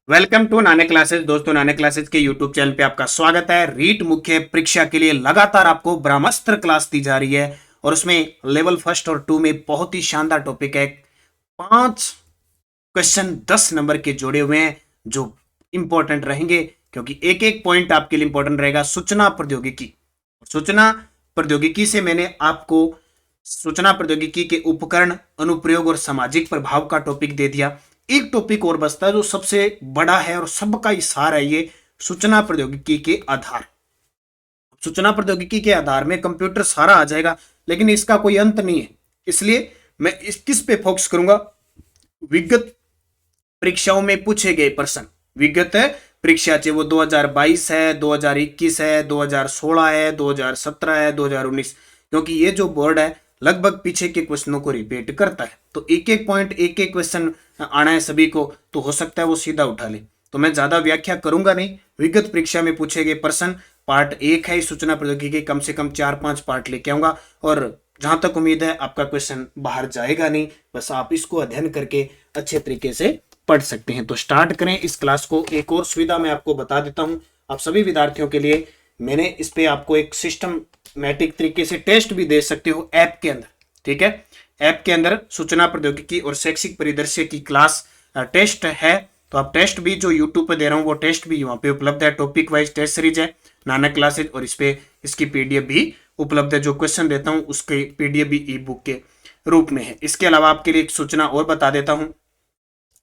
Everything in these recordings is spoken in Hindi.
वेलकम टू नाने क्लासेस। दोस्तों, नाने क्लासेस के यूट्यूब चैनल पे आपका स्वागत है। रीट मुख्य परीक्षा के लिए लगातार आपको ब्रह्मास्त्र क्लास दी जा रही है और उसमें लेवल फर्स्ट और टू में बहुत ही शानदार टॉपिक है। 5 क्वेश्चन 10 नंबर के जोड़े हुए हैं जो इंपॉर्टेंट रहेंगे, क्योंकि एक एक पॉइंट आपके लिए इंपॉर्टेंट रहेगा। सूचना प्रौद्योगिकी, सूचना प्रौद्योगिकी से मैंने आपको सूचना प्रौद्योगिकी के उपकरण, अनुप्रयोग और सामाजिक प्रभाव का टॉपिक दे दिया। एक टॉपिक और बचता है जो सबसे बड़ा है और सबका ही सार है, ये सूचना प्रौद्योगिकी के आधार। सूचना प्रौद्योगिकी के आधार में कंप्यूटर सारा आ जाएगा, लेकिन इसका कोई अंत नहीं है। इसलिए मैं किस पे फोकस करूंगा? विगत परीक्षाओं में पूछे गए प्रश्न, विगत परीक्षा चाहे वो 2022 है, 2021 है, 2016 है, 2017 है, 2019, क्योंकि ये जो बोर्ड है लगभग पीछे के क्वेश्चनों को रिपीट करता है, तो एक एक पॉइंट, एक एक क्वेश्चन आना है सभी को, तो हो सकता है वो सीधा उठा ले। तो मैं ज्यादा व्याख्या करूंगा नहीं। विगत परीक्षा में पूछे गए प्रश्न पार्ट 1 है। सूचना प्रौद्योगिकी के कम से कम 4-5 पार्ट लेके आऊंगा और जहां तक उम्मीद है आपका क्वेश्चन बाहर जाएगा नहीं। बस आप इसको अध्ययन करके अच्छे तरीके से पढ़ सकते हैं। तो स्टार्ट करें इस क्लास को। एक और सुविधा मैं आपको बता देता हूं, आप सभी विद्यार्थियों के लिए मैंने इस पे आपको एक सिस्टमैटिक तरीके से टेस्ट भी दे सकते हो ऐप के अंदर। ठीक है, ऐप के अंदर सूचना प्रौद्योगिकी और शैक्षिक परिदृश्य की क्लास टेस्ट है, तो आप टेस्ट भी जो यूट्यूब पे दे रहा हूँ वो टेस्ट भी वहां पे उपलब्ध है। टॉपिक वाइज टेस्ट सीरीज है नाना क्लासेज, और इस पे इसकी पीडीएफ भी उपलब्ध है। जो क्वेश्चन देता हूँ उसके पीडीएफ भी ई बुक के रूप में है। इसके अलावा आपके लिए एक सूचना और बता देता हूँ।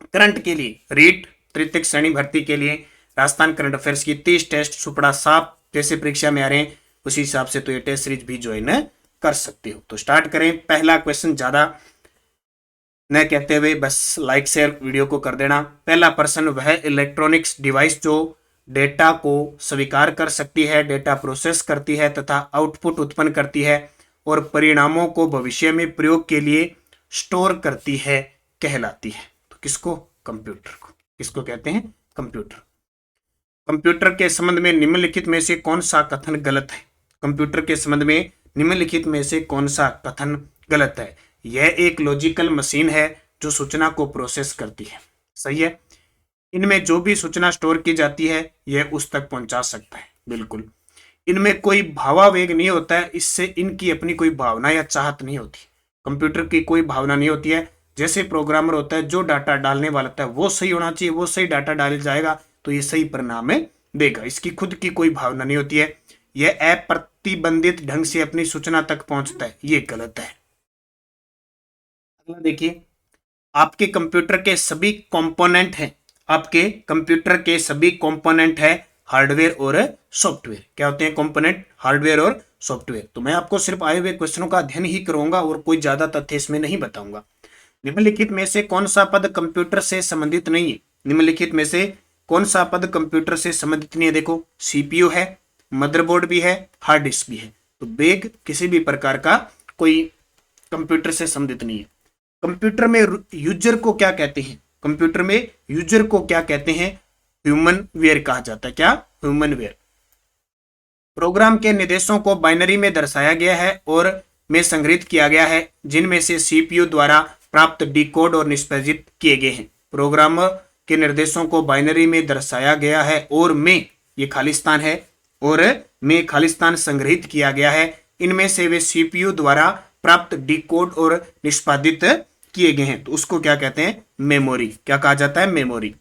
करंट के लिए रीट तृतीय श्रेणी भर्ती के लिए राजस्थान करंट अफेयर्स की 30 टेस्ट सुपड़ा साफ जैसे परीक्षा में आ रहे हैं उसी हिसाब से तो ये टेस्ट सीरीज भी ज्वाइन कर सकते हो। तो स्टार्ट करें। पहला क्वेश्चन ज्यादा न कहते हुए बस लाइक शेयर वीडियो को कर देना। पहला प्रश्न, वह इलेक्ट्रॉनिक्स डिवाइस जो डेटा को स्वीकार कर सकती है, डेटा प्रोसेस करती है तथा आउटपुट उत्पन्न करती है और परिणामों को भविष्य में प्रयोग के लिए स्टोर करती है, कहलाती है। तो किसको? कंप्यूटर को। किसको कहते हैं? कंप्यूटर। कंप्यूटर के संबंध में निम्नलिखित में से कौन सा कथन गलत है? कंप्यूटर के संबंध में निम्नलिखित में से कौन सा कथन गलत है? यह एक लॉजिकल मशीन है जो सूचना को प्रोसेस करती है। सही है। इनमें जो भी सूचना स्टोर की जाती है यह उस तक पहुंचा सकता है। बिल्कुल। इनमें कोई भावावेग नहीं होता है, इससे इनकी अपनी कोई भावना या चाहत नहीं होती। कंप्यूटर की कोई भावना नहीं होती है। जैसे प्रोग्रामर होता है, जो डाटा डालने वाला होता है वो सही होना चाहिए, वो सही डाटा डाल जाएगा तो ये सही परिणाम देगा। इसकी खुद की कोई भावना नहीं होती है। यह ऐप प्रतिबंधित ढंग से अपनी सूचना तक पहुंचता है, ये गलत है। अगला देखिए, आपके कंप्यूटर के सभी कंपोनेंट हैं, आपके कंप्यूटर के सभी कंपोनेंट है हार्डवेयर और सॉफ्टवेयर। क्या होते हैं कंपोनेंट? हार्डवेयर और सॉफ्टवेयर। तो मैं आपको सिर्फ आए हुए क्वेश्चनों का अध्ययन ही करूंगा और कोई ज्यादा तथ्य इसमें नहीं बताऊंगा। निम्नलिखित में से कौन सा पद कंप्यूटर से संबंधित नहीं है? निम्नलिखित में से कौन सा पद कंप्यूटर से संबंधित नहीं है? देखो, सीपीयू है, मदरबोर्ड भी है, हार्ड डिस्क भी है। तो बेग किसी भी प्रकार का कोई कंप्यूटर से संबंधित नहीं है। कंप्यूटर में यूजर को क्या कहते हैं? कंप्यूटर में यूजर को क्या कहते हैं? ह्यूमन वेयर कहा जाता है। क्या? Human where. प्रोग्राम के निर्देशों को बाइनरी में दर्शाया गया है और में संग्रहित किया गया है, जिनमें से सीपीयू द्वारा प्राप्त डिकोड और निष्पादित किए गए हैं। प्रोग्राम के निर्देशों को बाइनरी में दर्शाया गया है और में, ये खालिस्तान है, और में खालिस्तान संग्रहित किया गया है। इनमें से वे सीपीयू द्वारा प्राप्त डिकोड और निष्पादित किए गए हैं, तो उसको क्या कहते हैं? मेमोरी। क्या कहा जाता है? मेमोरी।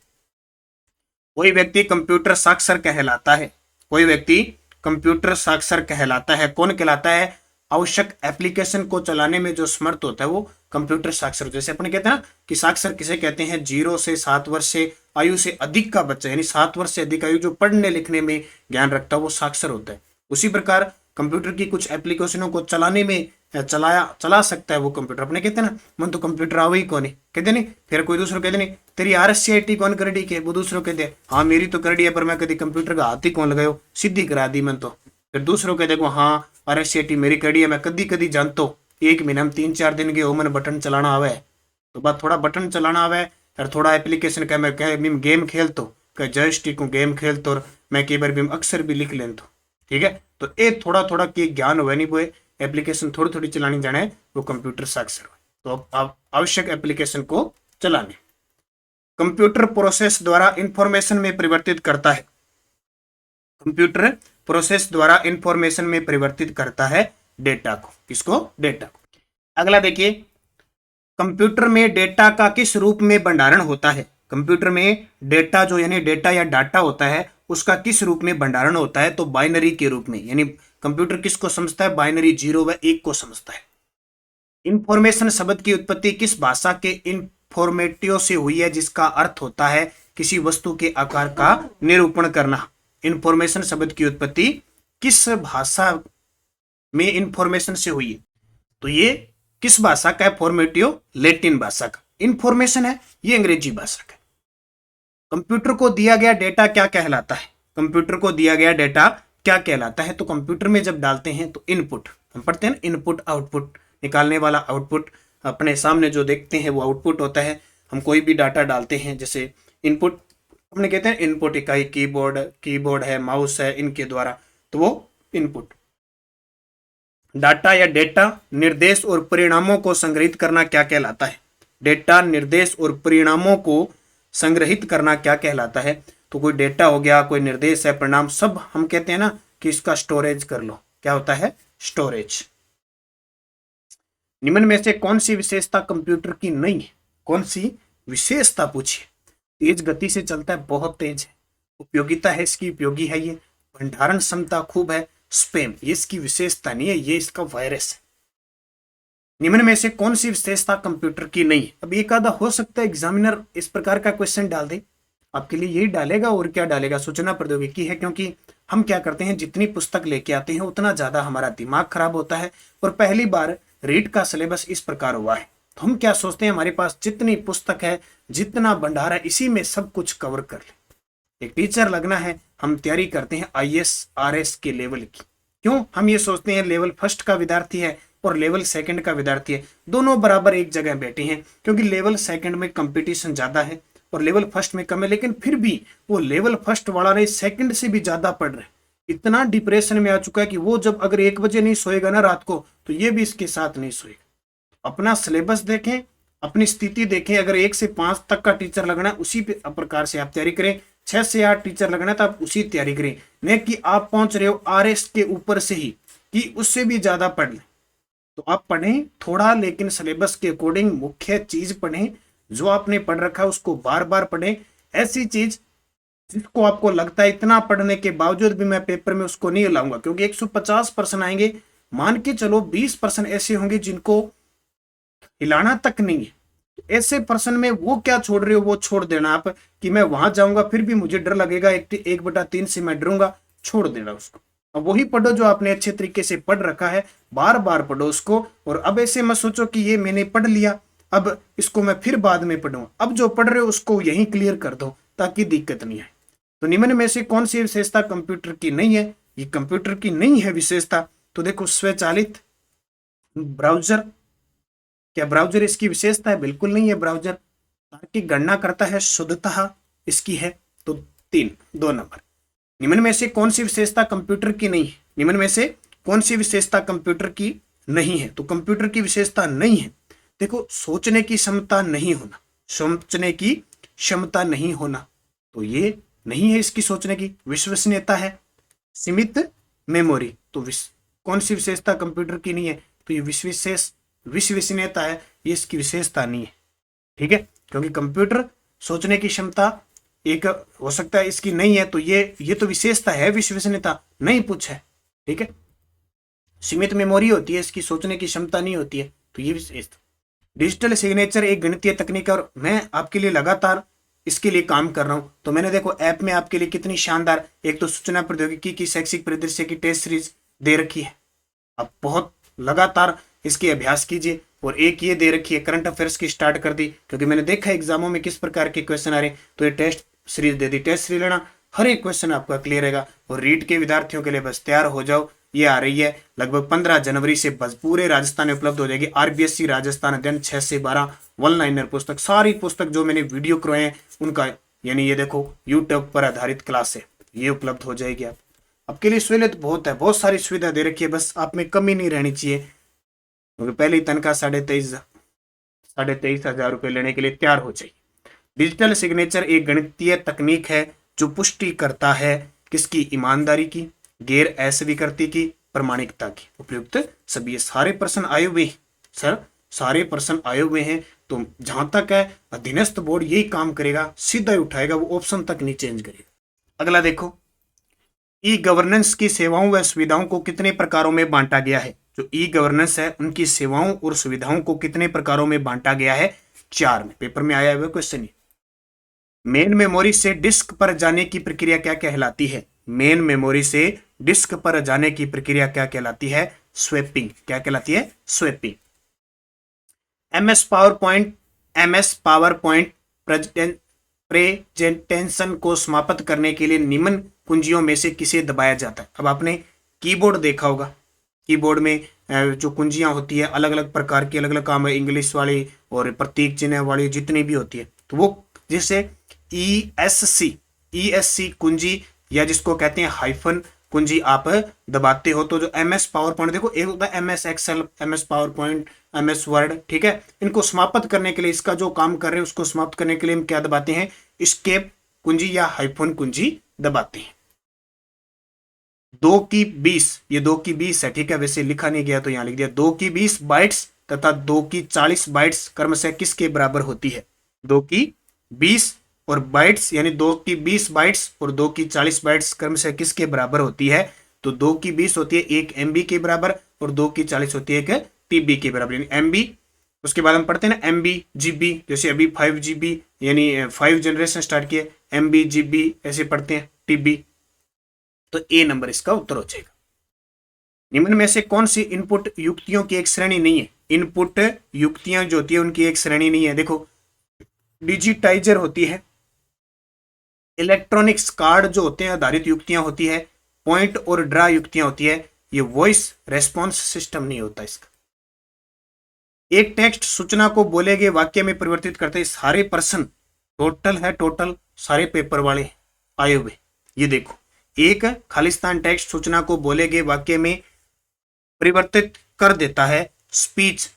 कोई व्यक्ति कंप्यूटर साक्षर कहलाता है। कोई व्यक्ति कंप्यूटर साक्षर कहलाता है। कौन कहलाता है? आवश्यक एप्लीकेशन को चलाने में जो समर्थ होता है वो कंप्यूटर साक्षर। जैसे अपन कहते हैं ना कि साक्षर किसे कहते हैं? 0 से 7 वर्ष से आयु से अधिक का बच्चा, यानी 7 वर्ष से अधिक आयु जो पढ़ने लिखने में ज्ञान रखता है वो साक्षर होता है। उसी प्रकार कंप्यूटर की कुछ एप्लीकेशनों को चलाने में चला सकता है वो कंप्यूटर। अपने कहते हैं ना, मन तो कंप्यूटर आवे ही कौन है, कहते नहीं। फिर कोई दूसरों कहते नहीं तेरी RSCIT कौन कर दी के, वो दूसरों कहते हाँ मेरी तो कर दी है पर मैं कभी कंप्यूटर का हाथ ही कौन लगायो, सीधी करा दी मैं तो। फिर दूसरों के देखो हाँ RSCIT मेरी कड़ी है, मैं कदी कदी जानतो, एक महीना में 3-4 दिन के हो मैंने बटन चलाना आवे, तो बात थोड़ा बटन चलाना आवे और थोड़ा एप्लीकेशन का मैं गेम खेल तो जॉयस्टिक को गेम खेल तो मैं कई बार भी अक्सर भी लिख लें तो। ठीक है, तो ये थोड़ा थोड़ा की ज्ञान हुआ नहीं वो एप्लीकेशन थोड़ी थोड़ी चलानी जाने वो कंप्यूटर साक्षर हो, तो आप आवश्यक एप्लीकेशन को चलाने। कंप्यूटर प्रोसेस द्वारा इंफॉर्मेशन में परिवर्तित करता है। कंप्यूटर प्रोसेस द्वारा इंफॉर्मेशन में परिवर्तित करता है डेटा को। किसको? डेटा को। अगला देखिए, कंप्यूटर में डेटा का किस रूप में भंडारण होता है? कंप्यूटर में डेटा जो यानी डेटा या डाटा होता है उसका किस रूप में भंडारण होता है? तो बाइनरी के रूप में। यानी कंप्यूटर किसको समझता है? बाइनरी, 0 व 1 को समझता है। इंफॉर्मेशन शब्द की उत्पत्ति किस भाषा के इंफॉर्मेटिव से हुई है, जिसका अर्थ होता है किसी वस्तु के आकार का निरूपण करना? इंफॉर्मेशन शब्द की उत्पत्ति किस भाषा में इंफॉर्मेशन से हुई है? तो ये किस भाषा का है? फॉर्मेटिव, लैटिन भाषा का। इंफॉर्मेशन है ये अंग्रेजी भाषा का। कंप्यूटर को दिया गया डेटा क्या कहलाता है? कंप्यूटर को दिया गया डेटा क्या कहलाता है? तो कंप्यूटर में जब डालते हैं तो इनपुट, हम पढ़ते हैं इनपुट आउटपुट, निकालने वाला आउटपुट, अपने सामने जो देखते हैं वो आउटपुट होता है। हम कोई भी डाटा डालते हैं, जैसे इनपुट अपने कहते हैं इनपुट इकाई कीबोर्ड है, माउस है, इनके द्वारा, तो वो इनपुट। डाटा या डेटा निर्देश और परिणामों को संग्रहित करना क्या कहलाता है? डेटा निर्देश और परिणामों को संग्रहित करना क्या कहलाता है? तो कोई डेटा हो गया, कोई निर्देश है, परिणाम, सब हम कहते हैं ना कि इसका स्टोरेज कर लो। क्या होता है? स्टोरेज। निम्न में से कौन सी विशेषता कंप्यूटर की नहीं है? कौन सी विशेषता पूछिए? तेज गति से चलता है, बहुत तेज है। उपयोगिता है इसकी, उपयोगी है ये। भंडारण क्षमता खूब है, स्पैम, ये इसकी विशेषता नहीं है, ये इसका वायरस है। निम्न में से कौन सी विशेषता कंप्यूटर की नहीं है? अब एक आधा हो सकता है एग्जामिनर इस प्रकार का क्वेश्चन डाल दे, आपके लिए यही डालेगा और क्या डालेगा? सूचना प्रौद्योगिकी है, क्योंकि हम क्या करते हैं, जितनी पुस्तक लेके आते हैं उतना ज्यादा हमारा दिमाग खराब होता है। और पहली बार रीट का सिलेबस इस प्रकार हुआ है, तो हम क्या सोचते हैं, हमारे पास जितनी पुस्तक है, जितना भंडार है, इसी में सब कुछ कवर कर ले। एक टीचर लगना है, हम तैयारी करते हैं IAS RS के लेवल की। क्यों? हम ये सोचते हैं लेवल फर्स्ट का विद्यार्थी है और लेवल सेकंड का विद्यार्थी है, दोनों बराबर एक जगह बैठे हैं, क्योंकि लेवल सेकंड में कंपटीशन ज्यादा है और लेवल फर्स्ट में कम है। लेकिन फिर भी वो लेवल फर्स्ट वाला नहीं, सेकंड से भी ज्यादा पढ़ रहे, इतना डिप्रेशन में आ चुका है कि वो जब अगर 1 बजे नहीं सोएगा ना रात को, तो ये भी इसके साथ नहीं सोएगा। अपना सिलेबस देखें, अपनी स्थिति देखें। अगर 1 से 5 तक का टीचर लगना है, उसी प्रकार से आप तैयारी करें। 6 से 8 टीचर लगना है तो आप उसी तैयारी करें, नहीं कि आप पहुंच रहे हो RS के ऊपर से ही कि उससे भी ज्यादा पढ़ लें। तो आप पढ़ें थोड़ा, लेकिन सिलेबस के अकॉर्डिंग मुख्य चीज पढ़ें, जो आपने पढ़ रखा है उसको बार बार पढ़ें। ऐसी चीज जिसको आपको लगता है इतना पढ़ने के बावजूद भी मैं पेपर में उसको नहीं लाऊंगा, क्योंकि 150 प्रश्न आएंगे, मान के चलो 20 प्रश्न ऐसे होंगे जिनको हिलाना तक नहीं है। तो ऐसे प्रश्न में वो क्या छोड़ रहे हो, वो छोड़ देना आप, कि मैं वहां जाऊंगा फिर भी मुझे डर लगेगा, 1/3 से मैं डरूंगा, छोड़ देना उसको। अब वही पढ़ो जो आपने अच्छे तरीके से पढ़ रखा है, बार बार पढ़ो उसको। और अब ऐसे मत सोचो कि ये मैंने पढ़ लिया, अब इसको मैं फिर बाद में पढ़ूंगा। अब जो पढ़ रहे हो उसको यहीं क्लियर कर दो ताकि दिक्कत नहीं आए। तो निम्न में से कौन सी विशेषता कंप्यूटर की नहीं है? ये कंप्यूटर की नहीं है विशेषता। तो देखो, स्वचालित ब्राउजर, क्या ब्राउजर इसकी विशेषता है? बिल्कुल नहीं है। ब्राउजर तार्किक गणना करता है, शुद्धता इसकी है। तो 2 नंबर। निम्न में से कौन सी विशेषता कंप्यूटर की नहीं है? निम्न में से कौन सी विशेषता कंप्यूटर की नहीं है? तो कंप्यूटर की विशेषता नहीं है, देखो, सोचने की क्षमता नहीं होना, सोचने की क्षमता नहीं होना, तो ये नहीं है इसकी सोचने की। विश्वसनीयता है, सीमित मेमोरी, तो कौन सी विशेषता कंप्यूटर की नहीं है? तो ये विश्वसनीयता है, ये इसकी विशेषता नहीं है। ठीक है, क्योंकि कंप्यूटर सोचने की क्षमता एक हो सकता है इसकी नहीं है, तो ये तो विशेषता है, विश्वसनीयता नहीं पूछा है। ठीक है, सीमित मेमोरी होती है, इसकी सोचने की क्षमता नहीं होती है, तो ये विशेषता। डिजिटल सिग्नेचर एक गणितीय तकनीक है और मैं आपके लिए लगातार इसके लिए काम कर रहा हूं। तो मैंने देखो ऐप में आपके लिए कितनी शानदार, एक तो सूचना प्रौद्योगिकी की शैक्षिक परिदृश्य की टेस्ट सीरीज दे रखी है, आप बहुत लगातार इसके अभ्यास कीजिए। और एक ये दे रखी है करंट अफेयर्स की, स्टार्ट कर दी, क्योंकि मैंने देखा एग्जामों में किस प्रकार के क्वेश्चन आ रहे हैं, तो ये टेस्ट सीरीज दे दी। टेस्ट सीरीज लेना, हर एक क्वेश्चन आपका क्लियर रहेगा। और रीट के विद्यार्थियों के लिए बस तैयार हो जाओ, ये आ रही है लगभग 15 जनवरी से, बस पूरे राजस्थान में उपलब्ध हो जाएगी। RBSC राजस्थान अध्ययन 6 से 12 वन लाइनर पुस्तक, सारी पुस्तक जो मैंने वीडियो करवाए हैं उनका, यानी ये देखो यूट्यूब पर आधारित क्लास है, ये उपलब्ध हो जाएगी। आप आपके लिए सहूलियत बहुत है, बहुत सारी सुविधा दे रखी है, बस आप में कमी नहीं रहनी चाहिए। क्योंकि पहली तनख्वाह 23,500 रुपये लेने के लिए तैयार हो जाइए। डिजिटल सिग्नेचर एक गणितीय तकनीक है जो पुष्टि करता है किसकी, ईमानदारी की, गैर अस्वीकृति की, प्रमाणिकता की। उपयुक्त सभी ये सारे प्रश्न आए हुए सर, सारे प्रश्न आए हुए हैं। तो जहां तक है अधीनस्थ बोर्ड यही काम करेगा, सीधा ही उठाएगा, वो ऑप्शन तक नहीं चेंज करेगा। अगला देखो, ई गवर्नेंस की सेवाओं व सुविधाओं को कितने प्रकारों में बांटा गया है। जो ई गवर्नेंस है उनकी सेवाओं और सुविधाओं को कितने प्रकारों में बांटा गया है, 4 में। पेपर में आया हुआ क्वेश्चन। मेन मेमोरी से डिस्क पर जाने की प्रक्रिया क्या कहलाती है। मेन मेमोरी से डिस्क पर जाने की प्रक्रिया क्या कहलाती है, स्वैपिंग। क्या कहलाती है, swapping. MS power point presentation को समाप्त करने के लिए निम्न कुंजियों में से किसे दबाया जाता है। अब आपने कीबोर्ड देखा होगा, कीबोर्ड में जो कुंजियां होती है अलग अलग प्रकार की, अलग अलग काम है, इंग्लिश वाली और प्रतीक चिन्ह वाली जितनी भी होती है, तो वो जैसे ESC कुंजी या जिसको कहते हैं हाइफन कुंजी आप दबाते हो। तो जो MS पावर पॉइंट देखो, एक होता है MS Excel, MS PowerPoint, MS Word, ठीक है। इनको समाप्त करने के लिए, इसका जो काम कर रहे हैं उसको समाप्त करने के लिए हम क्या दबाते हैं, एस्केप कुंजी या हाइफन कुंजी दबाते हैं। 2 की 20, ये 2 की 20 है, ठीक है, वैसे लिखा नहीं गया तो यहां लिख दिया। 2 की 20 बाइट्स तथा 2 की 40 बाइट्स क्रमशः किसके बराबर होती है। 2 की 20 और बाइट्स यानी 2 की 20 बाइट्स और 2 की 40 बाइट्स क्रमशः किसके बराबर होती है। तो 2 की 20 होती है 1 MB के बराबर और 2 की 40 होती है 1 TB के बराबर, यानी MB। उसके बाद हम पढ़ते हैं ना MB GB, जैसे अभी 5 GB यानी 5 जनरेशन स्टार्ट किए, MB GB ऐसे पढ़ते हैं, TB। तो ए नंबर इसका उत्तर हो जाएगा। निम्न में से कौन सी इनपुट युक्तियों की एक श्रेणी नहीं है। इनपुट युक्तियां जो होती है उनकी एक श्रेणी नहीं है। देखो, डिजिटाइजर होती है, इलेक्ट्रॉनिक्स कार्ड जो होते हैं आधारित युक्तियां होती है, पॉइंट और ड्रा युक्तियां होती है, ये वॉइस रेस्पॉन्स सिस्टम नहीं होता इसका। एक टेक्स्ट सूचना को बोले गए वाक्य में परिवर्तित करते हैं। सारे प्रश्न टोटल है, टोटल सारे पेपर वाले आए हुए। ये देखो, एक खालिस्तान टेक्स्ट सूचना को बोले गए वाक्य में परिवर्तित कर देता है स्पीच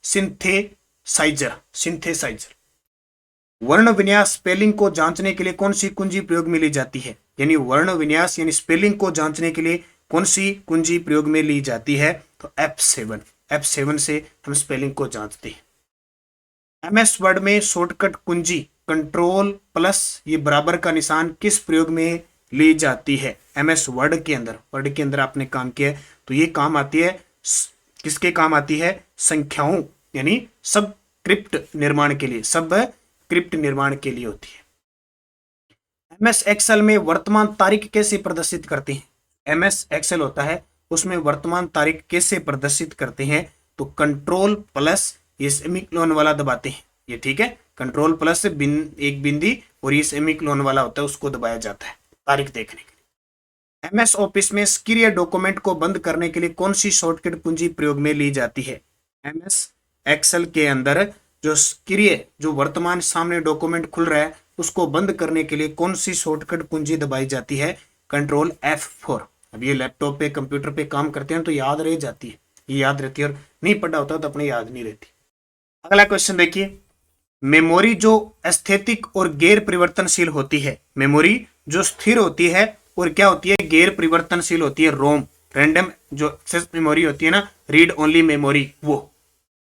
सिंथेसाइजर। वर्ण विन्यास स्पेलिंग को जांचने के लिए कौन सी कुंजी प्रयोग में ली जाती है। यानी वर्ण विन्यास यानी स्पेलिंग को जांचने के लिए कौन सी कुंजी प्रयोग में ली जाती है, तो F7 से हम स्पेलिंग को जांचते हैं। MS वर्ड में शॉर्टकट कुंजी Ctrl+ ये बराबर का निशान किस प्रयोग में ली जाती है। MS वर्ड के अंदर आपने काम किया है, तो ये काम आती है, किसके काम आती है, संख्याओं यानी सब क्रिप्ट निर्माण के लिए होती है। MS एक्सेल में वर्तमान तारीख कैसे प्रदर्शित करते हैं। MS एक्सेल होता है उसमें वर्तमान तारीख कैसे प्रदर्शित करते हैं, तो Ctrl+ ये सेमीकोलन वाला दबाते हैं, ये ठीक है। Ctrl+ से एक बिंदी और ये सेमीकोलन वाला होता है, उसको दबाया जाता है तारीख देखने के लिए। MS ऑफिस में सक्रिय डॉक्यूमेंट को बंद करने के लिए कौन सी शॉर्टकट कुंजी प्रयोग में ली जाती है। MS एक्सेल के अंदर जो वर्तमान सामने डॉक्यूमेंट खुल रहा है उसको बंद करने के लिए कौन सी शॉर्टकट कुंजी दबाई जाती है, Ctrl F4। अब ये लैपटॉप पे कंप्यूटर पे काम करते हैं तो याद रह जाती है, ये याद रहती है, और नहीं पढ़ा होता तो अपने याद नहीं रहती। अगला क्वेश्चन देखिए, मेमोरी जो एस्थेटिक और गैर परिवर्तनशील होती है। मेमोरी जो स्थिर होती है और क्या होती है, गैर परिवर्तनशील होती है। रोम रैंडम जो एक्सेस मेमोरी होती है ना, रीड ओनली मेमोरी, वो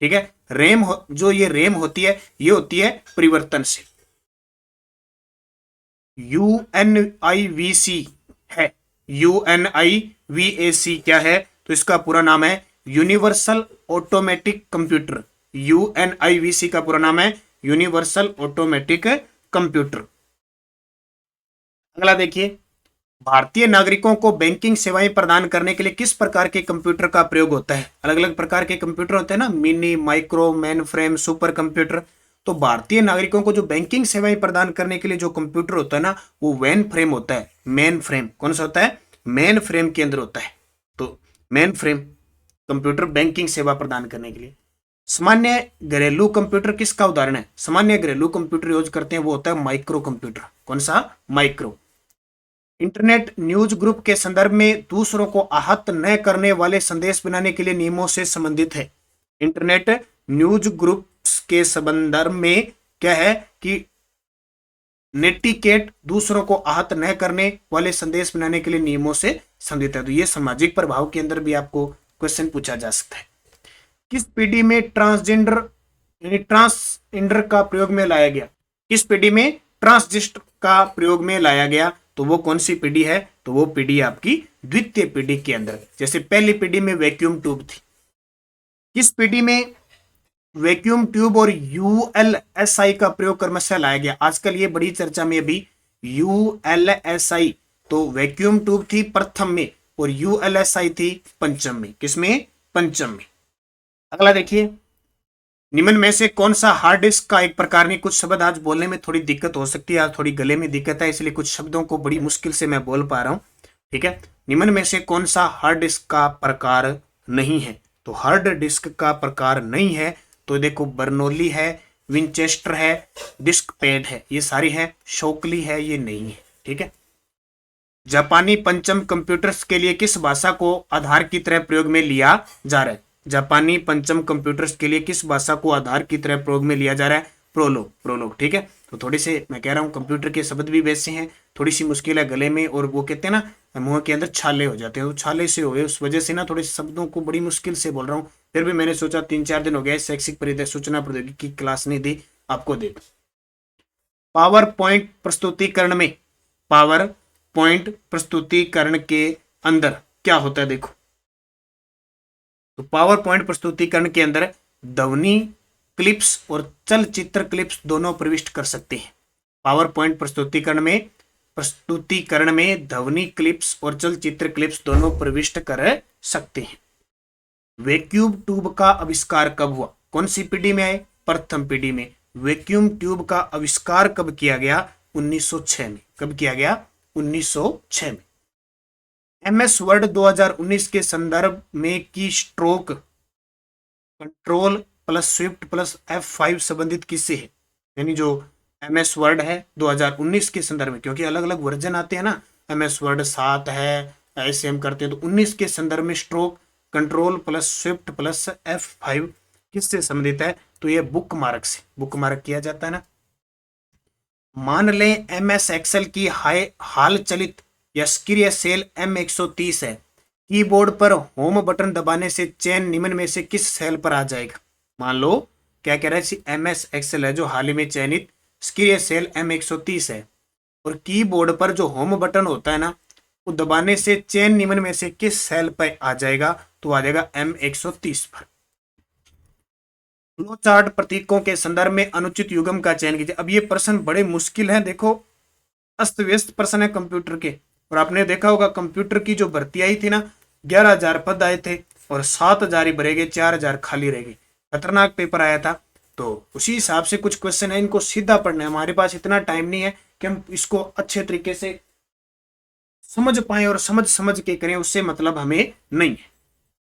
ठीक है। जो ये रैम होती है ये होती है परिवर्तनशील। UNIVAC है, UNIVAC क्या है, तो इसका पूरा नाम है यूनिवर्सल ऑटोमेटिक कंप्यूटर। UNIVAC का पूरा नाम है यूनिवर्सल ऑटोमेटिक कंप्यूटर। अगला देखिए, भारतीय नागरिकों को बैंकिंग सेवाएं प्रदान करने के लिए किस प्रकार के कंप्यूटर का प्रयोग होता है। अलग अलग प्रकार के कंप्यूटर होते हैं ना, mini, micro, main frame, super computer. तो भारतीय नागरिकों को जो बैंकिंग सेवाएं प्रदान करने के लिए जो कंप्यूटर होता है ना, वो मेन फ्रेम होता है। मेन फ्रेम कौन सा होता है, मेन फ्रेम के अंदर होता है। तो मेन फ्रेम कंप्यूटर बैंकिंग सेवा प्रदान करने के लिए। सामान्य घरेलू कंप्यूटर किसका उदाहरण है। सामान्य घरेलू कंप्यूटर यूज करते हैं वो होता है माइक्रो कंप्यूटर। कौन सा, माइक्रो। इंटरनेट न्यूज ग्रुप के संदर्भ में दूसरों को आहत न करने वाले संदेश बनाने के लिए नियमों से संबंधित है। इंटरनेट न्यूज ग्रुप के संदर्भ में क्या है कि नेटिकेट दूसरों को आहत न करने वाले संदेश बनाने के लिए नियमों से संबंधित है। तो ये सामाजिक प्रभाव के अंदर भी आपको क्वेश्चन पूछा जा सकता है। किस पीढ़ी में ट्रांसजेंडर यानी ट्रांसजेंडर का प्रयोग में लाया गया? किस पीढ़ी में ट्रांसजेंडर का प्रयोग में लाया गया? तो वो कौन सी पीढ़ी है? तो वो पीढ़ी आपकी द्वितीय पीढ़ी के अंदर। जैसे पहली पीढ़ी में वैक्यूम ट्यूब थी। किस पीढ़ी में वैक्यूम ट्यूब और यूएलएसआई का प्रयोग क्रमशः लाया गया? आजकल ये बड़ी चर्चा में अभी यूएलएसआई, तो वैक्यूम ट्यूब थी प्रथम में और यूएलएसआई थी पंचम में। किसमें? पंचम में। अगला देखिए, निम्न में से कौन सा हार्ड डिस्क का एक प्रकार? नहीं, कुछ शब्द आज बोलने में थोड़ी दिक्कत हो सकती है, आज थोड़ी गले में दिक्कत है, इसलिए कुछ शब्दों को बड़ी मुश्किल से मैं बोल पा रहा हूं। ठीक है, निम्न में से कौन सा हार्ड डिस्क का प्रकार नहीं है? तो हार्ड डिस्क का प्रकार नहीं है तो देखो, बर्नौली है, विंचेस्टर है, डिस्क पैड है, ये सारी है। शोकली है, ये नहीं है। ठीक है, जापानी पंचम कंप्यूटर्स के लिए किस भाषा को आधार की तरह प्रयोग में लिया जा रहा है? जापानी पंचम कंप्यूटर्स के लिए किस भाषा को आधार की तरह प्रयोग में लिया जा रहा है? प्रोलोग। प्रोलोग। ठीक है, तो थोड़ी से मैं कह रहा हूं कंप्यूटर के शब्द भी वैसे हैं, थोड़ी सी मुश्किल है गले में, और वो कहते हैं ना मुंह के अंदर छाले हो जाते हैं, तो छाले से हो गए, उस वजह से ना थोड़े शब्दों को बड़ी मुश्किल से बोल रहा हूँ। फिर भी मैंने सोचा 3-4 दिन हो गया शैक्षिक परिदय सूचना प्रौद्योगिकी की क्लास नहीं दी, आपको दे। पावर पॉइंट प्रस्तुतिकरण में, पावर पॉइंट प्रस्तुतिकरण के अंदर क्या होता है? देखो, तो पावर पॉइंट प्रस्तुतिकरण के अंदर ध्वनि क्लिप्स और चलचित्र क्लिप्स दोनों प्रविष्ट कर सकते हैं। पावर पॉइंट प्रस्तुतिकरण में ध्वनि क्लिप्स और चलचित्र क्लिप्स दोनों प्रविष्ट कर सकते हैं। वैक्यूम ट्यूब का आविष्कार कब हुआ? कौन सी पीढ़ी में आए? प्रथम पीढ़ी में। वैक्यूम ट्यूब का आविष्कार कब किया गया? 1906 में। कब किया गया? 1906 में। एमएस वर्ड 2019 के संदर्भ में की stroke control plus Swift plus F5 संबंधित किससे है? यानी जो एमएस वर्ड है 2019 के संदर्भ में, क्योंकि अलग अलग वर्जन आते हैं ना, एमएस वर्ड 7 है, ऐसे हम करते हैं, तो 19 के संदर्भ में stroke control plus Swift plus F5 किससे संबंधित है? तो ये बुक मार्क से, बुक मार्क किया जाता है ना। मान लें एमएस एक्सेल की हाल चलित या सक्रिय सेल M130 है, कीबोर्ड पर होम बटन दबाने से चयन निम्न में से किस सेल पर आ जाएगा? मान लो क्या कह रहा है, एमएस एक्सेल है जो हाल ही में चयनित सक्रिय सेल M130 है, और कीबोर्ड पर जो होम बटन होता है ना, वो दबाने से चयन निम्न में से किस सेल पर आ जाएगा? तो आ जाएगा M130 पर। फ्लो चार्ट प्रतीकों के संदर्भ में अनुचित युग्म का चयन कीजिए। अब ये प्रश्न बड़े मुश्किल हैं, देखो अस्त व्यस्त प्रश्न है कंप्यूटर के, और आपने देखा होगा कंप्यूटर की जो भर्ती आई थी ना, 11,000 पद आए थे और 7,000 ही भरे गए, 4,000 खाली रह गए। खतरनाक पेपर आया था। तो उसी हिसाब से कुछ क्वेश्चन है, इनको सीधा पढ़ना है। हमारे पास इतना टाइम नहीं है कि हम इसको अच्छे तरीके से समझ पाए और समझ के करें, उससे मतलब हमें नहीं है।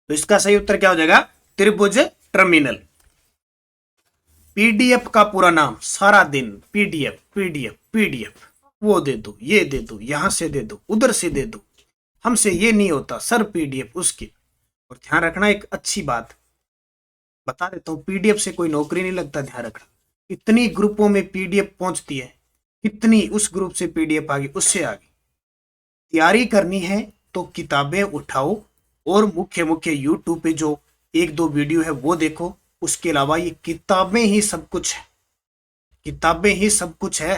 तो इसका सही उत्तर क्या हो जाएगा? त्रिभुज टर्मिनल। पीडीएफ का पूरा नाम, सारा दिन पीडीएफ पीडीएफ पीडीएफ, वो दे दो, ये दे दो, यहां से दे दो, उधर से दे दो, हमसे ये नहीं होता सर, पीडीएफ उसकी। और ध्यान रखना, एक अच्छी बात बता देता हूं, पीडीएफ से कोई नौकरी नहीं लगता, ध्यान रखना। इतनी ग्रुपों में पीडीएफ पहुंचती है, कितनी उस ग्रुप से पीडीएफ आ गई, उससे आ गई। तैयारी करनी है तो किताबें उठाओ और मुख्य यूट्यूब पे जो 1-2 वीडियो है वो देखो। उसके अलावा ये किताबें ही सब कुछ है, किताबें ही सब कुछ है।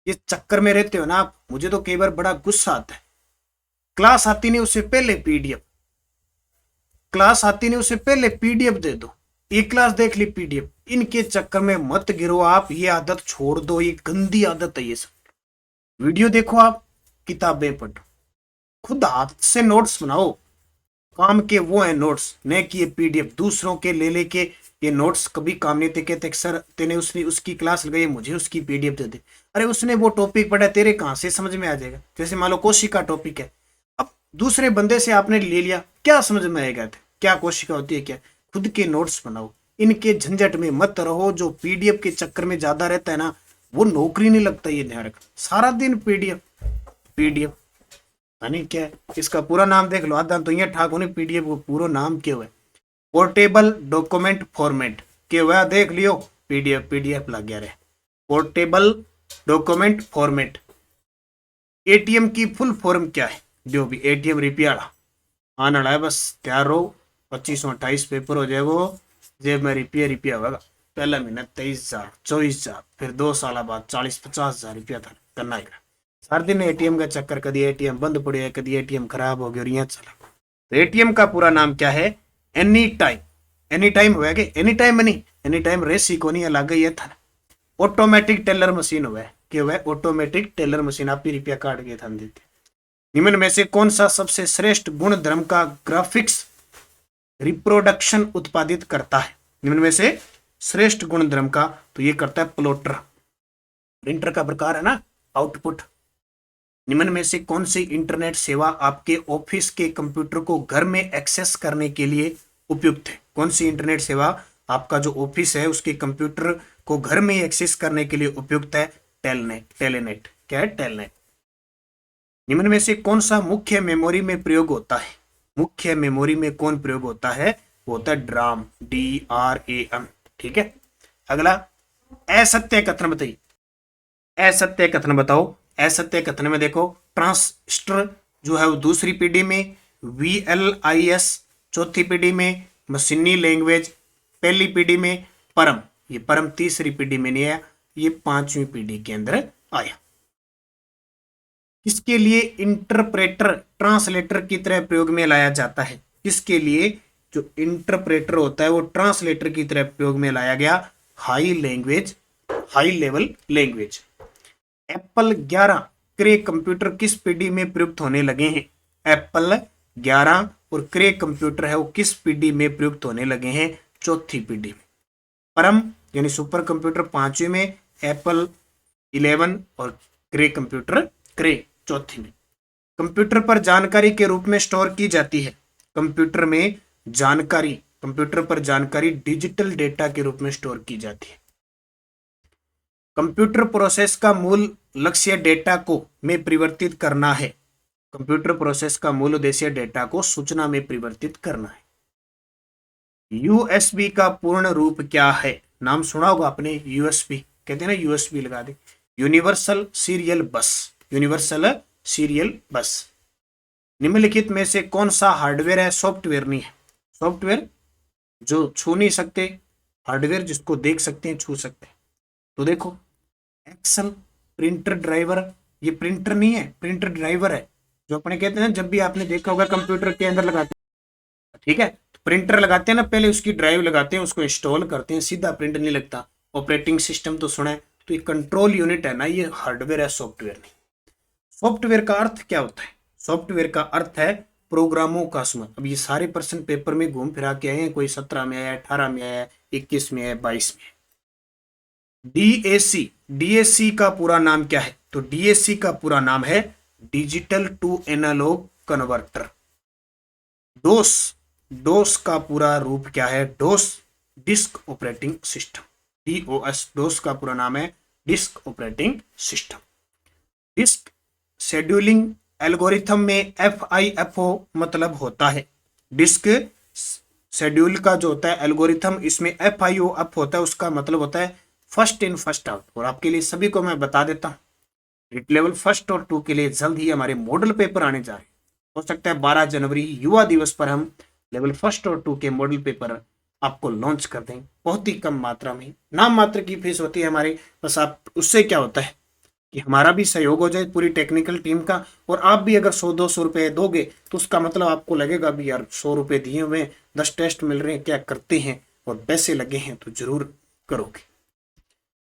ये चक्कर में रहते हो ना आप। मुझे तो कई बार बड़ा गुस्सा आता है, क्लास आती नहीं उससे पहले पीडीएफ, क्लास आती नहीं उससे पहले पीडीएफ दे दो, एक क्लास देख ली पीडीएफ। इनके चक्कर में मत गिरो आप, ये आदत छोड़ दो, ये गंदी आदत है। ये सब वीडियो देखो आप, किताबें पढ़ो, खुद हाथ से नोट्स बनाओ, काम के वो है नोट्स, न कि ये पीडीएफ दूसरों के ले लेके। ये नोट्स कभी काम नहीं थे, कहते सर तेने उसने उसकी क्लास लगाई, मुझे उसकी पीडीएफ दे दे। अरे उसने वो टॉपिक पढ़ा, तेरे कहां से समझ में आ जाएगा? जैसे मान लो कोशिका टॉपिक है, अब दूसरे बंदे से आपने ले लिया, क्या समझ में आएगा? क्या कोशिका होती है, क्या? खुद के नोट्स बनाओ, इनके झंझट में मत रहो। जो पीडीएफ के चक्कर में ज्यादा रहता है ना, वो नौकरी नहीं लगता, ये ध्यान रखना। सारा दिन पीडीएफ पीडीएफ, यानी क्या है? इसका पूरा नाम देख लो, आधा तो यहाँ ठाक होने, पीडीएफ को पूरा नाम क्या हुआ है? पोर्टेबल डॉक्यूमेंट फॉर्मेट के हुआ, देख लियो, पीडीएफ पीडीएफ लग गया रहे। Portable document format. एटीएम की फुल फॉर्म क्या है? जो भी एटीएम रुपया आने वाला है, बस तैयार रहो, 2528 पेपर हो जाएगा, जेब में रुपया रुपया होगा। पहला महीना 23,000 24,000, फिर 2 साल बाद 40-50,000 रुपया था करना है। हर दिन एटीएम का चक्कर, कभी एटीएम बंद पड़े है, कभी एटीएम खराब हो गया और यहाँ चला। तो एटीएम का पूरा नाम क्या है? Any time. एनी टाइम हुआ कि एनी टाइम नहीं, एनी टाइम रेसी को नहीं अलग ये था। ऑटोमेटिक टेलर मशीन हुआ है कि वह ऑटोमेटिक टेलर मशीन आप ही रुपया काट के थान देती। निम्न में से कौन सा सबसे श्रेष्ठ गुण धर्म का ग्राफिक्स रिप्रोडक्शन उत्पादित करता है? निम्न में से श्रेष्ठ गुण धर्म का तो ये करता है प्लॉटर। प्रिंटर का प्रकार है ना, आउटपुट। निम्न में से कौन सी इंटरनेट सेवा आपके ऑफिस के कंप्यूटर को घर में एक्सेस करने के लिए उपयुक्त है? कौन सी इंटरनेट सेवा आपका जो ऑफिस है उसके कंप्यूटर को घर में एक्सेस करने के लिए उपयुक्त है? टेलनेट। टेलेनेट क्या है? टेलनेट। निम्न में से कौन सा मुख्य मेमोरी में प्रयोग होता है? मुख्य मेमोरी में कौन प्रयोग होता है? वो होता है ड्राम, DRAM। ठीक है। अगला, असत्य कथन बताइए। असत्य कथन बताओ। असत्य कथन में देखो, ट्रांजिस्टर जो है वो दूसरी पीढ़ी में, VLIS चौथी पीढ़ी में, मशीनी लैंग्वेज पहली पीढ़ी में, परम, ये परम तीसरी पीढ़ी में नहीं आया, ये पांचवी पीढ़ी के अंदर आया। किसके लिए इंटरप्रेटर ट्रांसलेटर की तरह प्रयोग में लाया जाता है? किसके लिए जो इंटरप्रेटर होता है वो ट्रांसलेटर की तरह प्रयोग में लाया गया? High level language. एप्पल 11 क्रे कंप्यूटर किस पीढ़ी में प्रयुक्त होने लगे हैं? एप्पल 11 और क्रे कंप्यूटर है वो किस पीढ़ी में प्रयुक्त होने लगे हैं? चौथी पीढ़ी में। परम यानी सुपर कंप्यूटर पांचवी में, एप्पल 11 और क्रे कंप्यूटर क्रे चौथी में। कंप्यूटर पर जानकारी के रूप में स्टोर की जाती है। कंप्यूटर पर जानकारी डिजिटल डेटा के रूप में स्टोर की जाती है। कंप्यूटर प्रोसेस का मूल लक्ष्य डेटा को में परिवर्तित करना है। कंप्यूटर प्रोसेस का मूल उद्देश्य डेटा को सूचना में परिवर्तित करना है। यूएसबी का पूर्ण रूप क्या है? नाम सुना होगा आपने, यूएसबी कहते हैं ना, यूएसबी लगा दे, universal serial bus. Universal serial bus. निम्नलिखित में से कौन सा हार्डवेयर है, सॉफ्टवेयर नहीं है? सॉफ्टवेयर जो छू नहीं सकते, हार्डवेयर जिसको देख सकते हैं, छू सकते हैं। तो देखो, एक्सेल, प्रिंटर ड्राइवर, ये प्रिंटर नहीं है, प्रिंटर ड्राइवर है, जो अपने कहते हैं, जब भी आपने देखा होगा कंप्यूटर के अंदर लगाते हैं, ठीक है, तो प्रिंटर लगाते हैं ना, पहले उसकी ड्राइव लगाते हैं, उसको इंस्टॉल करते हैं, सीधा प्रिंट नहीं लगता। ऑपरेटिंग सिस्टम तो सुना है, तो ये कंट्रोल यूनिट है ना, ये हार्डवेयर है, सॉफ्टवेयर नहीं। सॉफ्टवेयर का अर्थ क्या होता है? सॉफ्टवेयर का अर्थ है प्रोग्रामों का समूह। अब ये सारे प्रश्न पेपर में घूम फिरा के आए हैं, कोई 17 में आया, 18 में आया, 21 में आया, 22 में। डीएसी का पूरा नाम क्या है? तो डीएसी का पूरा नाम है digital to analog converter. DOS का पूरा रूप क्या है? DOS disk operating system. DOS का पूरा नाम है disk operating system. Disk scheduling algorithm में FIFO मतलब होता है। डिस्क शेड्यूल का जो होता है एल्गोरिथम, इसमें FIFO होता है, उसका मतलब होता है फर्स्ट इन फर्स्ट आउट। और आपके लिए सभी को मैं बता देता हूँ, रिट लेवल 1 और 2 के लिए जल्द ही हमारे मॉडल पेपर आने जा रहे हैं। हो सकता है 12 जनवरी युवा दिवस पर हम लेवल 1 और 2 के मॉडल पेपर आपको लॉन्च कर दें, बहुत ही कम मात्रा में। नाम मात्र की फीस होती है हमारी, बस आप उससे क्या होता है कि हमारा भी सहयोग हो जाए पूरी टेक्निकल टीम का, और आप भी अगर 100-200 रुपए दोगे तो उसका मतलब आपको लगेगा भी यार 100 रुपए दिए हुए, 10 टेस्ट मिल रहे हैं, क्या करते हैं, और पैसे लगे हैं तो जरूर करोगे।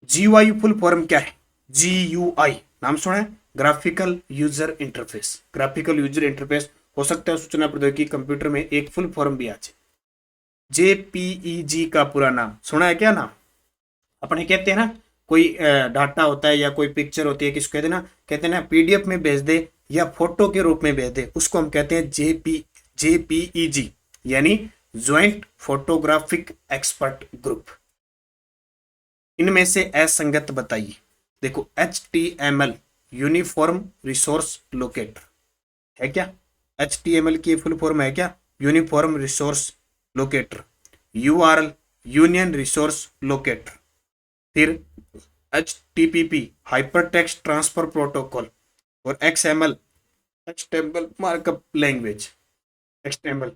GUI फुल फॉर्म क्या है? GUI नाम सुना है? Graphical user interface. Graphical user interface हो सकता है सूचना प्रौद्योगिकी कंप्यूटर में एक फुल फॉर्म भी आ जाए। JPEG का पूरा नाम सुना है क्या? नाम अपने कहते हैं ना, कोई डाटा होता है या कोई पिक्चर होती है, किसको कहते हैं ना PDF में भेज दे या फोटो के रूप में भेज दे, उसको हम कहते हैं JPEG यानी ज्वाइंट फोटोग्राफिक एक्सपर्ट ग्रुप। इनमें से असंगत बताइए। देखो, HTML यूनिफॉर्म रिसोर्स लोकेटर है क्या? HTML की फुल फॉर्म है क्या? Uniform resource locator. URL union resource locator. फिर HTTP hyper text transfer protocol और XML एक्सटेम्बल मार्कअप लैंग्वेज एक्सटेम्बल।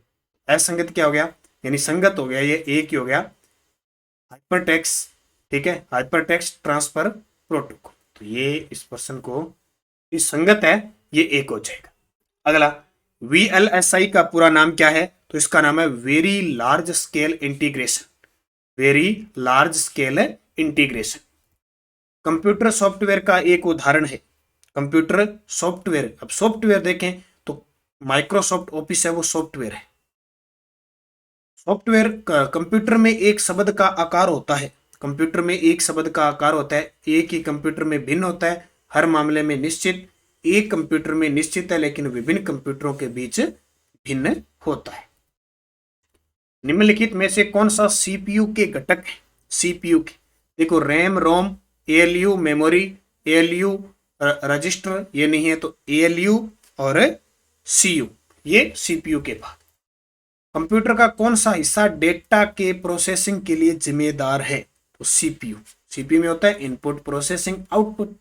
असंगत क्या हो गया, यानी संगत हो गया, ये एक ही हो गया हाइपर टेक्स्ट, ठीक है, हाइपर टेक्स्ट ट्रांसफर प्रोटोकॉल। तो ये इस पर्सन को इस संगत है, ये एक हो जाएगा। अगला VLSI का पूरा नाम क्या है, तो इसका नाम है very large scale integration, very large scale integration. Computer software का एक उदाहरण है कंप्यूटर सॉफ्टवेयर। अब सॉफ्टवेयर देखें तो माइक्रोसॉफ्ट ऑफिस है, वो सॉफ्टवेयर है। सॉफ्टवेयर कंप्यूटर में एक शब्द का आकार होता है, कंप्यूटर में एक शब्द का आकार होता है, एक ही कंप्यूटर में भिन्न होता है, हर मामले में निश्चित, एक कंप्यूटर में निश्चित है लेकिन विभिन्न कंप्यूटरों के बीच भिन्न होता है। निम्नलिखित में से कौन सा सीपीयू के घटक है, सीपीयू के, देखो रैम, रोम, एएलयू मेमोरी, एएलयू रजिस्टर, ये नहीं है तो एएलयू और सीयू, ये सीपीयू के बाद। कंप्यूटर का कौन सा हिस्सा डेटा के प्रोसेसिंग के लिए जिम्मेदार है, तो सीपीयू। सीपीयू में होता है इनपुट प्रोसेसिंग आउटपुट।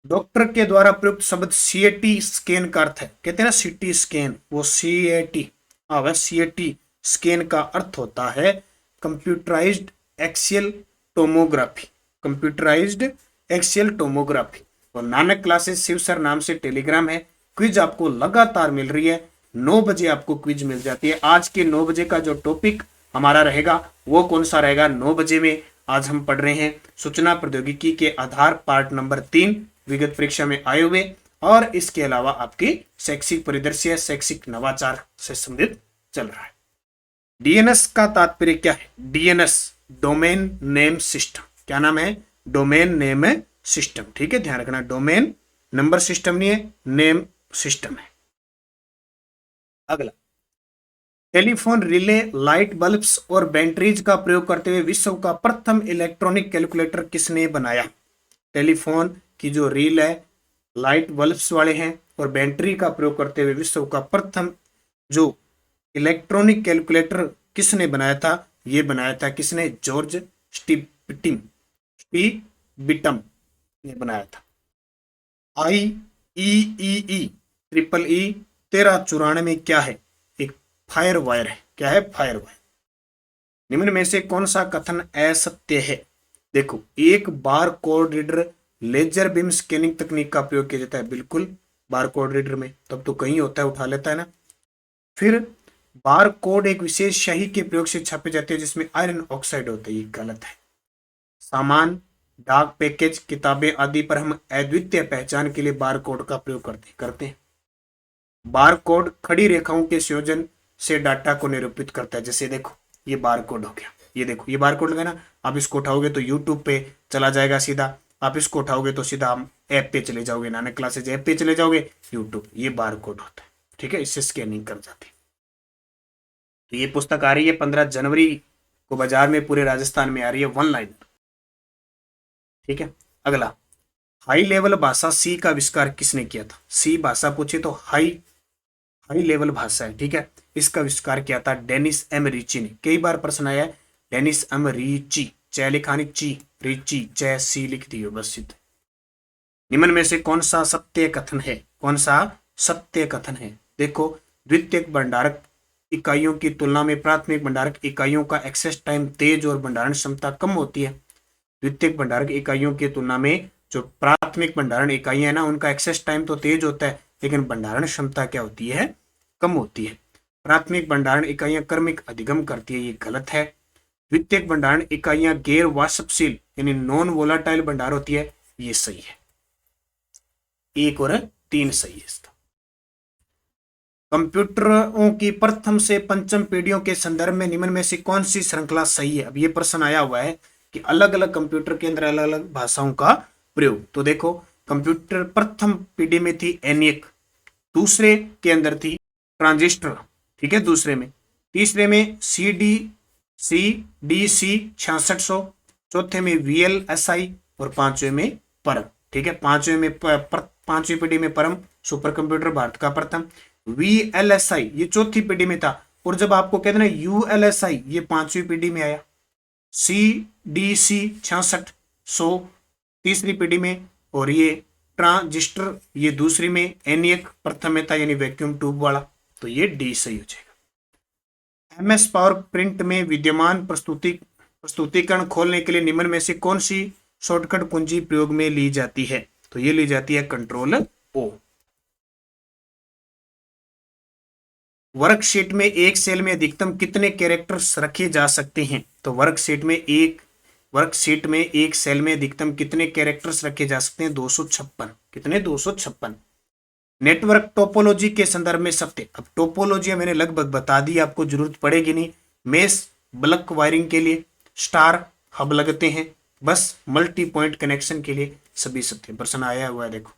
डॉक्टर के द्वारा प्रयुक्त शब्द सीएटी स्कैन का अर्थ है, कहते हैं ना सीटी स्कैन, वो सीएटी, वह सीएटी स्कैन का अर्थ होता है computerised axial tomography, computerised axial tomography. और नानक क्लासेस शिव सर नाम से टेलीग्राम है, क्विज आपको लगातार मिल रही है, 9 बजे आपको क्विज मिल जाती है। आज के 9 बजे का जो टॉपिक हमारा रहेगा वो कौन सा रहेगा, 9 बजे में आज हम पढ़ रहे हैं सूचना प्रौद्योगिकी के आधार पार्ट नंबर 3 विगत परीक्षा में आए हुए, और इसके अलावा आपके शैक्षिक परिदृश्य, शैक्षिक नवाचार से संबंधित चल रहा है। डीएनएस का तात्पर्य क्या है, डीएनएस डोमेन नेम सिस्टम, क्या नाम है, डोमेन नेम सिस्टम, ठीक है, ध्यान रखना, डोमेन नंबर सिस्टम नहीं है, नेम सिस्टम है। अगला टेलीफोन रिले, लाइट बल्ब्स और बैटरीज का प्रयोग करते हुए विश्व का प्रथम इलेक्ट्रॉनिक कैलकुलेटर किसने बनाया। टेलीफोन की जो रील है, लाइट बल्ब्स वाले हैं और बैटरी का प्रयोग करते हुए विश्व का प्रथम जो इलेक्ट्रॉनिक कैलकुलेटर किसने बनाया था, ये बनाया था किसने, जॉर्ज स्टीबिटम ने बनाया था। IEEE ट्रिपल ई 1394 क्या है, एक फायर वायर है, क्या है, फायर वायर। निम्न में से कौन सा कथन असत्य है, देखो एक barcode reader laser beam scanning तकनीक का प्रयोग किया जाता है, बिल्कुल बार कोड रीडर में, तब तो कहीं होता है, उठा लेता है ना। फिर बार कोड एक विशेष स्याही के प्रयोग से छापे जाते हैं जिसमें आयरन ऑक्साइड होता है, ये गलत है। सामान, डाक पैकेज, किताबें आदि पर हम अद्वितीय पहचान के लिए बार कोड का प्रयोग करते हैं। बार कोड खड़ी रेखाओं के संयोजन से डाटा को निरूपित करता है, जैसे देखो ये बार कोड हो गया, ये देखो ये बार कोड लगा ना, आप इसको उठाओगे तो यूट्यूब पे चला जाएगा सीधा, आप इसको उठाओगे तो सीधा हम ऐप पे चले जाओगे, नानक क्लासेज ऐप पे चले जाओगे, यूट्यूब, ये बार कोड होता है, ठीक है, इससे स्कैनिंग कर जाती है। तो ये पुस्तक आ रही है 15 जनवरी को बाजार में, पूरे राजस्थान में आ रही है, 1 लाइनर, ठीक है। अगला हाई लेवल भाषा सी का आविष्कार किसने किया था, सी भाषा पूछे तो हाई लेवल भाषा है, ठीक है, इसका आविष्कार किया था डेनिस एम रिची ने, कई बार प्रश्न आया है, डेनिस एम रिची, च लिखानी ची, रिची च सी लिख दियो बस सिद्ध। निम्न में से कौन सा सत्य कथन है, कौन सा सत्य कथन है, देखो द्वितीयक भंडारक इकाइयों की तुलना में प्राथमिक भंडारक इकाइयों का एक्सेस टाइम तेज और भंडारण क्षमता कम होती है। द्वितीयक भंडारक इकाइयों की तुलना में जो प्राथमिक भंडारण इकाइयां है ना, उनका एक्सेस टाइम तो तेज होता है लेकिन भंडारण क्षमता क्या होती है, कम होती है। प्राथमिक भंडारण इकाइयां क्रमिक अधिगम करती है, ये गलत है। द्वितीयक भंडारण इकाइयां गैर वाष्पशील यानी नॉन वोलाटाइल भंडार होती है, ये सही है, 1 और 3 सही है इसका। कंप्यूटरों की प्रथम से पंचम पीढ़ियों के संदर्भ में निम्न में से कौन सी श्रृंखला सही है। अब ये प्रश्न आया हुआ है कि अलग अलग कंप्यूटर के अंदर अलग अलग भाषाओं का प्रयोग, तो देखो कंप्यूटर प्रथम पीढ़ी में थी एनिक, दूसरे के अंदर थी ट्रांजिस्टर, ठीक है, दूसरे में, तीसरे में CDC 6600, चौथे में VLSI और पांचवें में परम, ठीक है, पांचवी पीढ़ी में परम सुपर कंप्यूटर भारत का प्रथम। VLSI ये चौथी पीढ़ी में था, और जब आपको कहते ना ULSI ये 5वीं पीढ़ी में आया। DC 6600 तीसरी पीढ़ी में, और ये ट्रांजिस्टर ये दूसरी में, एनियक प्रथम में था यानी वैक्यूम ट्यूब वाला, तो ये डी सही हो जाएगा। MS पावर प्रिंट में विद्यमान प्रस्तुतिकरण खोलने के लिए निम्न में से कौन सी शॉर्टकट कुंजी प्रयोग में ली जाती है? तो ये ली जाती है कंट्रोल O। वर्कशीट में एक सेल में अधिकतम कितने कैरेक्टर्स रखे जा सकते हैं? तो वर्कशीट में एक सेल में अधिकतम कितने कैरेक्टर्स रखे जा सकते हैं? 256। कितने? 256। नेटवर्क टोपोलॉजी के संदर्भ में सत्य। अब टोपोलॉजी मैंने लगभग बता दी, आपको जरूरत पड़ेगी नहीं। मेश बल्क वायरिंग के लिए स्टार हब लगते हैं, बस मल्टी पॉइंट कनेक्शन के लिए सभी सत्य। प्रश्न आया हुआ है देखो।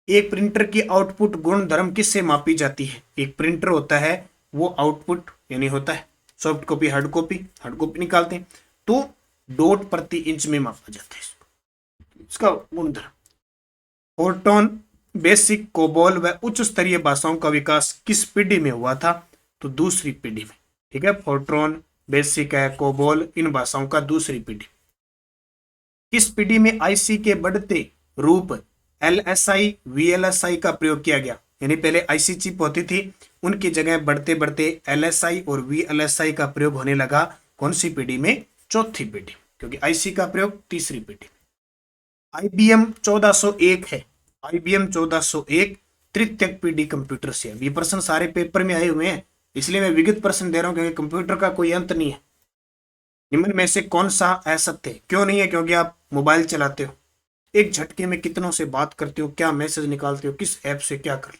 एक प्रिंटर की आउटपुट गुण धर्म किससे मापी जाती है? एक प्रिंटर होता है वो आउटपुट यानी होता है सॉफ्ट कॉपी हार्ड कॉपी निकालते हैं तो डॉट प्रति इंच में मापा जाता है इसका गुणधर्म। फोर्ट्रॉन, बेसिक, कोबोल व उच्च स्तरीय भाषाओं का विकास किस पीढ़ी में हुआ था? तो दूसरी पीढ़ी में। ठीक है, फोर्ट्रॉन, बेसिक है, कोबोल, इन भाषाओं का दूसरी पीढ़ी। किस पीढ़ी में आईसी के बढ़ते रूप LSI, VLSI का प्रयोग किया गया? यानी पहले आईसी चिप होती थी, उनकी जगह बढ़ते बढ़ते LSI और VLSI का प्रयोग होने लगा। कौन सी पीढ़ी में? चौथी पीढ़ी, क्योंकि आईसी का प्रयोग तीसरी पीढ़ी। IBM 1401 है, IBM 1401 तृतीय पीढ़ी कंप्यूटर से। ये प्रश्न सारे पेपर में आए हुए हैं, इसलिए मैं विगत प्रश्न दे रहा हूं, क्योंकि कंप्यूटर का कोई अंत नहीं है। निम्न में से कौन सा असत्य है? क्यों नहीं है? क्योंकि आप मोबाइल चलाते हो, एक झटके में कितनों से बात करते हो, क्या मैसेज निकालते हो, किस ऐप से क्या कर,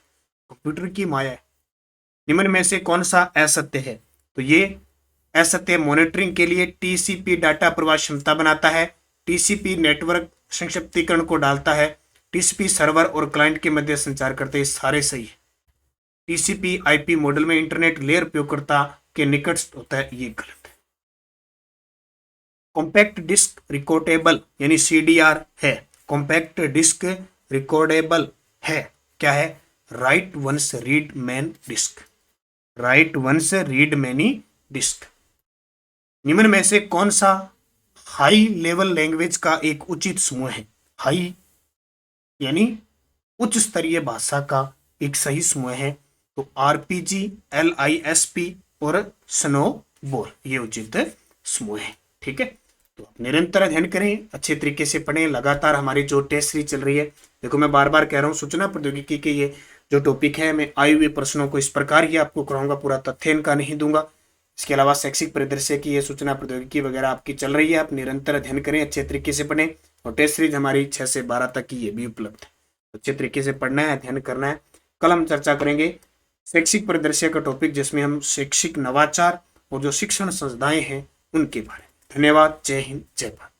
कंप्यूटर की माया है। निम्न में से कौन सा असत्य है? तो ये असत्य मॉनिटरिंग के लिए TCP डाटा प्रवाह क्षमता बनाता है, TCP नेटवर्क संक्षिप्तीकरण को डालता है, TCP सर्वर और क्लाइंट के मध्य संचार करते हैं, सारे सही है। TCP IP मॉडल में इंटरनेट लेयर उपयोगकर्ता के निकट होता है, ये गलत है। कॉम्पैक्ट डिस्क रिकॉर्डेबल यानी CDR है, कॉम्पैक्ट डिस्क रिकॉर्डेबल है, क्या है? Write once read many disc, write once read many disc. निम्न में से कौन सा हाई लेवल लैंग्वेज का एक उचित समूह है? हाई यानी उच्च स्तरीय भाषा का एक सही समूह है, तो RPG, LISP और स्नोबॉल ये उचित समूह है। ठीक है, तो आप निरंतर अध्ययन करें, अच्छे तरीके से पढ़ें। लगातार हमारी जो टेस्ट सीरीज चल रही है, देखो मैं बार बार कह रहा हूँ, सूचना प्रौद्योगिकी के ये जो टॉपिक है, मैं आए हुए प्रश्नों को इस प्रकार ही आपको कराऊंगा, पूरा तथ्य इनका नहीं दूंगा। इसके अलावा शैक्षिक परिदृश्य की ये सूचना प्रौद्योगिकी वगैरह आपकी चल रही है, आप निरंतर अध्ययन करें, अच्छे तरीके से पढ़ें। और टेस्ट सीरीज हमारी 6 से 12 तक की ये भी उपलब्ध है, अच्छे तरीके से पढ़ना है, अध्ययन करना है। कल हम चर्चा करेंगे शैक्षिक परिदृश्य का टॉपिक, जिसमें हम शैक्षिक नवाचार और जो शिक्षण संस्थाएं हैं उनके बारे में। धन्यवाद। जय हिंद, जय भारत।